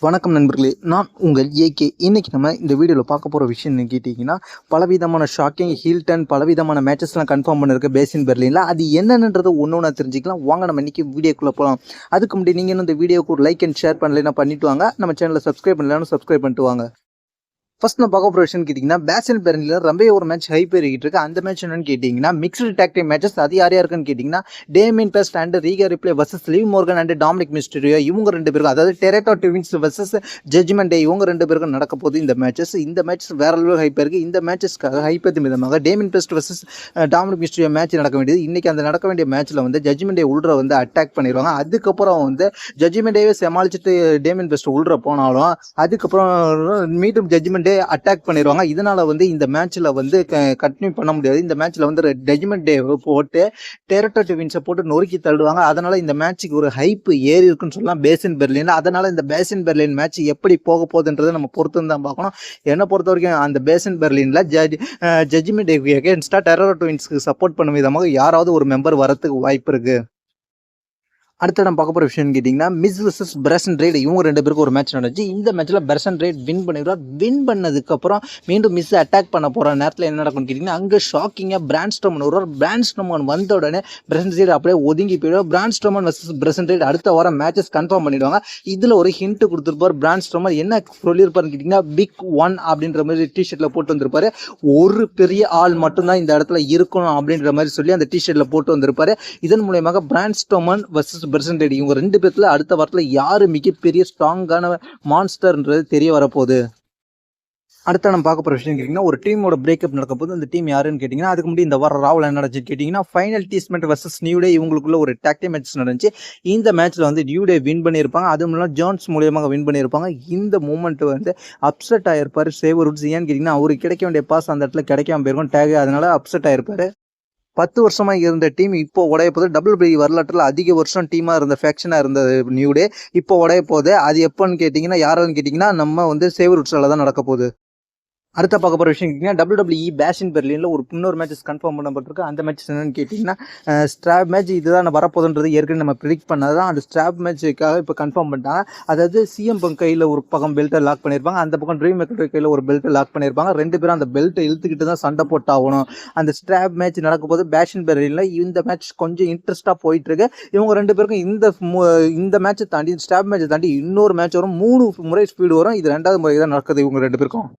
வணக்கம் நண்பர்களே, நான் உங்கள் ஏகே. இன்னைக்கு நம்ம இந்த வீடியோவில் பார்க்க போகிற விஷயம் என்ன கேட்டிங்கன்னா, பலவிதமான ஷாக்கிங் ஹீல் டர்ன் பலவிதமான மேட்சஸ்லாம் கன்ஃபார்ம் பண்ணிருக்கு பேசின் பெர்லினில். அது என்னென்னன்றது ஒன்று ஒன்றா தெரிஞ்சுக்கலாம். வாங்க நம்ம இன்றைக்கி வீடியோக்குள்ளே போகலாம். அதுக்கு முன்னாடி நீங்கள் இந்த வீடியோக்கு ஒரு லைக் அண்ட் ஷேர் பண்ணலைன்னா பண்ணிட்டு வாங்க. நம்ம சேனலை சப்ஸ்கிரைப் பண்ணலைன்னா சப்ஸ்கிரைப் பண்ணிட்டு வாங்க. ஃபர்ஸ்ட் நான் பார்க்க போகிற விஷயம் கேட்டிங்கன்னா, பேசின் பெர்லினில் ரொம்ப ஒரு மேட்ச் ஹைப் ஏறிக்கிட்டு இருக்கு. அந்த மேட்ச் என்னன்னு கேட்டிங்கன்னா, மிக்ஸ்டு டாக் டீம் மேட்சஸ். அது யார் யாருக்குன்னு கேட்டிங்கன்னா, Damian Priest and Rhea Ripley versus Liv Morgan and Dominik Mysterio. இவங்க ரெண்டு பேருக்கும், அதாவது Toronto twins versus Judgment Day, இவங்க ரெண்டு பேருக்கும் நடக்க போகுது இந்த மேட்சஸ். இந்த மேட்சஸ் வேற லெவல் ஹைப் இருக்குது. இந்த மேட்சஸ்க்காக ஹைப் ஏற்றும் விதமாக Damian best versus Dominic Mysterio match நடக்க வேண்டியது. இன்றைக்கி அந்த நடக்க வேண்டிய மேட்ச்சில் வந்து ஜட்ஜ்மெண்ட் டே உள்ற வந்து அட்டாக் பண்ணிடுவாங்க. அதுக்கப்புறம் வந்து ஜட்ஜ்மெண்ட் டேவே சமாளிச்சுட்டு டேமியன் பெஸ்ட் உள்ற போனாலும் அதுக்கப்புறம் மீண்டும் ஜட்ஜ்மெண்ட் டே அட்டாக் பண்ணிடுவாங்க. இதனால வந்து இந்த மேட்ச்ல வந்து கண்டினியூ பண்ண முடியாது. இந்த மேட்ச்ல வந்து ஜட்ஜ்மெண்ட் டே போட்டு டொரண்டோ ட்வின்ஸை போட்டு நொறுக்கி தள்ளுவாங்க. அதனால இந்த மேட்சுக்கு ஒரு ஹைப் ஏறி இருக்குன்னு சொல்லலாம் பேசின் பெர்லின். அதனால இந்த பேசின் பெர்லின் மேட்ச் எப்படி போக போகுதுன்றதை நம்ம பொறுத்து தான் பார்க்கணும். என்னை பொறுத்த வரைக்கும் அந்த பேசின் பெர்லின்ல ஜட்ஜ்மெண்ட் டே அகேன்ஸ்டா டொரண்டோ ட்வின்ஸ்க்கு சப்போர்ட் பண்ணும் விதமாக யாராவது ஒரு மெம்பர் வரத்துக்கு வாய்ப்பு இருக்கு. அடுத்து நம்ம பார்க்க போகிற விஷயம் கேட்டிங்கன்னா, மிஸ் வர்சஸ் பிரசன் ரெய்ட், இவங்க ரெண்டு பேருக்கு ஒரு மேட்ச் நடந்துச்சு. இந்த மேட்ச்சில் பிரசன் ரெய்ட் வின் பண்ணிடுவார். வின் பண்ணதுக்கப்புறம் மீண்டும் மிஸ் அட்டாக் பண்ண போகிற நேரத்தில் என்ன நடக்கும்னு கேட்டிங்கன்னா, அங்கே ஷாக்கிங்காக பிரான் ஸ்ட்ரோமன் வருவார். பிரான் ஸ்ட்ரோமன் வந்த உடனே பிரசன் ரெய்ட் அப்படியே ஒதுங்கி போயிடுவார். பிரான் ஸ்ட்ரோமன் வர்சஸ் பிரசன் ரெய்ட் அடுத்த வாரம் மேட்சஸ் கன்ஃபார்ம் பண்ணிடுவாங்க. இதில் ஒரு ஹிண்ட் கொடுத்துருப்பார் பிரான் ஸ்ட்ரோமன். என்ன சொல்லியிருப்பாருன்னு கேட்டிங்கன்னா, பிக் ஒன் அப்படின்ற மாதிரி டிஷர்ட்டில் போட்டு வந்திருப்பாரு. ஒரு பெரிய ஆள் மட்டும்தான் இந்த இடத்துல இருக்கணும் அப்படின்ற மாதிரி சொல்லி அந்த டிஷர்ட்டில் போட்டு வந்திருப்பாரு. இதன் மூலயமாக பிரான் ஸ்ட்ரோமன் வர்சஸ் பிரசன் ரெய்ட், இவங்க ரெண்டு பேர்த்துல அடுத்த வாரத்தில் யாரு மிகப்பெரிய ஸ்ட்ராங்கான மான்ஸ்டர்ன்றது தெரிய வரப்போகுது. அடுத்த நம்ம பார்க்க போகிற விஷயம் கேட்டிங்கன்னா, ஒரு டீமோட பிரேக்கப் நடக்க போது. அந்த டீம் யாருன்னு கேட்டிங்கன்னா, அதுக்கு முன்னாடி இந்த வாரம் ராவில் என்ன நடந்துச்சு கேட்டிங்கன்னா, ஃபைனல் டீஸ்மெண்ட் வர்சஸ் நியூ டே, இவங்களுக்குள்ள ஒரு டாக் டீம் மேட்ச் நடந்துச்சு. இந்த மேட்ச்சில் வந்து நியூ டே வின் பண்ணியிருப்பாங்க. அதுவும் இல்லாமல் ஜோன்ஸ் மூலியமாக வின் பண்ணியிருப்பாங்க. இந்த மூமெண்ட் வந்து அப்செட் ஆகிருப்பார் சேவர் வுட்ஸ். ஏன்னு கேட்டிங்கன்னா, அவருக்கு கிடைக்க வேண்டிய பாஸ் அந்த இடத்துல கிடைக்காம போயிருக்கும் டேக், அதனால அப்செட் ஆகிருப்பார். 10 வருஷமாக இருந்த டீம் இப்போ உடைய போது. WWE வரலாற்றில் அதிக வருஷம் டீமாக இருந்த ஃபேக்ஷனாக இருந்த நியூ டே இப்போ உடைய போகுது. அது எப்போன்னு கேட்டிங்கன்னா, யாருன்னு கேட்டிங்கன்னா, நம்ம வந்து சேவர் வுட்ஸால் தான் நடக்க போகுது. அடுத்த பார்க்க போகிற விஷயம் கேட்டிங்கன்னா, WWE பேசின் பெர்லினில் ஒரு இன்னொரு மேட்சஸ் கன்ஃபார்ம் பண்ணப்பட்டிருக்கு. அந்த மேட்ச் என்னன்னு கேட்டிங்கன்னா, ஸ்ட்ராப் மேட்ச் இதுதான் வரப்போகுதுன்றது ஏற்கனவே நம்ம ப்ரிடிக்ட் பண்ணது தான். அந்த ஸ்ட்ராப் மேட்சுக்காக இப்போ கன்ஃபார்ம் பண்ணிட்டாங்க. அதாவது சிஎம் பங்க் கையில் ஒரு பக்கம் பெல்ட்டை லாக் பண்ணியிருப்பாங்க, அந்த பக்கம் ட்ரீம் மேக்கர் கையில் ஒரு பெல்ட்டை லாக் பண்ணியிருப்பாங்க. ரெண்டு பேரும் அந்த பெல்ட்டை இழுத்துக்கிட்டு தான் சண்டை போட்டாகணும். அந்த ஸ்ட்ராப் மேட்ச் நடக்கும் போது பேசின் பெர்லினில் இந்த மேட்ச் கொஞ்சம் இன்ட்ரெஸ்ட்டாக போயிட்டுருக்கு. இவங்க ரெண்டு பேருக்கும் இந்த மேட்சை தாண்டி ஸ்ட்ராப் மேட்சை தாண்டி இன்னொரு மேட்ச் வரும். 3 முறை ஸ்பீடு வரும். இது 2வது முறை தான் நடக்குது இவங்க ரெண்டு பேருக்கும்.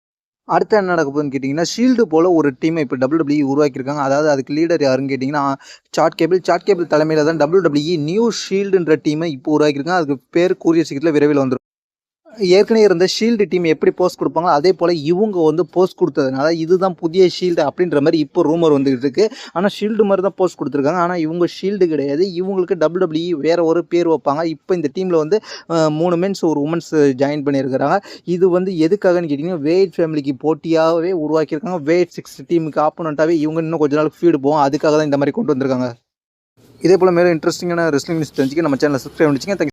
அடுத்து என்ன நடக்க போகுதுன்னு கேட்டிங்கன்னா, ஷீல்டு போல் ஒரு டீமை இப்போ WWE உருவாக்கியிருக்காங்க. அதாவது அதுக்கு லீடர் யாருன்னு கேட்டிங்கன்னா, சாட் கேபிள் தலைமையில் தான் WWE நியூ ஷீல்டுன்ற டீமை இப்போ உருவாக்கியிருக்காங்க. அதுக்கு பேர் கூறிய சீக்கிரத்தில் விரைவில் வந்துடும். ஏற்கனவே இருந்த ஷீல்டு டீம் எப்படி போஸ்ட் கொடுப்பாங்களோ அதே போல் இவங்க வந்து போஸ்ட் கொடுத்ததுனால இதுதான் புதிய ஷீல்டு அப்படின்ற மாதிரி இப்போ ரூமர் வந்துகிட்டு இருக்கு. ஆனால் ஷீல்டு மாதிரி தான் போஸ்ட் கொடுத்துருக்காங்க. ஆனால் இவங்க ஷீல்டு கிடையாது. இவங்களுக்கு WWE வேற ஒரு பேர் வைப்பாங்க. இப்போ இந்த டீமில் வந்து 3 மென்ஸ் ஒரு உமன்ஸ் ஜாயின் பண்ணியிருக்கிறாங்க. இது வந்து எதுக்காகன்னு கேட்டிங்கன்னா, வேட் ஃபேமிலிக்கு போட்டியாகவே உருவாக்கியிருக்காங்க. வேட் 6 டீமுக்கு ஆப்போனண்ட்டாகவே இவங்க இன்னும் கொஞ்ச நாள் ஃபீடு போகும். அதுக்காக தான் இந்த மாதிரி கொண்டு வந்திருக்காங்க. இதே போல் மேலும் இன்ட்ரெஸ்டிங்கான ரெஸ்லிங் நியூஸ் தெரிஞ்சுக்க நம்ம சேனலை சப்ஸ்கிரைப் பண்ணிச்சுங்க.